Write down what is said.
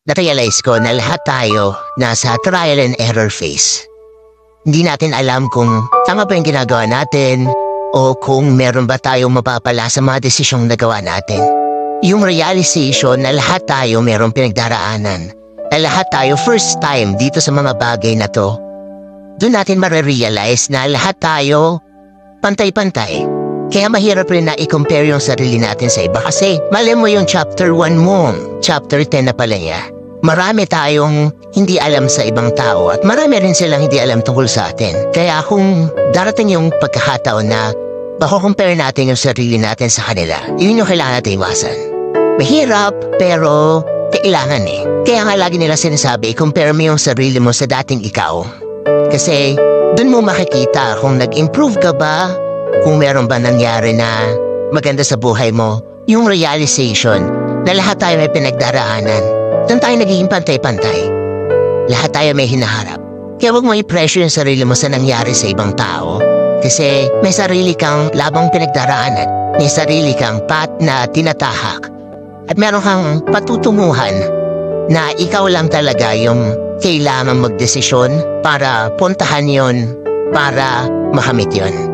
na-realize ko na lahat tayo nasa trial and error phase. Hindi natin alam kung tama ba yung ginagawa natin o kung meron ba tayong mapapala sa mga desisyong nagawa natin. Yung realization na lahat tayo meron pinagdaraanan, na lahat tayo first time dito sa mga bagay na to, doon natin marirealize na lahat tayo pantay-pantay. Kaya mahirap rin na i-compare yung sarili natin sa iba kasi mali mo yung chapter 1 mo, chapter 10 na pala niya. Marami tayong hindi alam sa ibang tao at marami rin silang hindi alam tungkol sa atin. Kaya kung darating yung pagkakataon na mako-compare natin yung sarili natin sa kanila, yun yung kailangan natin iwasan. Mahirap pero kailangan eh. Kaya nga lagi nila sinasabi, i-compare mo yung sarili mo sa dating ikaw. Kasi dun mo makikita kung nag-improve ka ba, kung meron ba nangyari na maganda sa buhay mo, yung realization na lahat tayo may pinagdaraanan. Doon tayo nagiging pantay-pantay. Lahat tayo may hinaharap. Kaya huwag mo i-pressure yung sarili mo sa nangyari sa ibang tao. Kasi may sarili kang labang pinagdaraanan. May sarili kang path na tinatahak. At meron kang patutunguhan na ikaw lang talaga yung kailangan magdesisyon para puntahan yon, para makamit yon.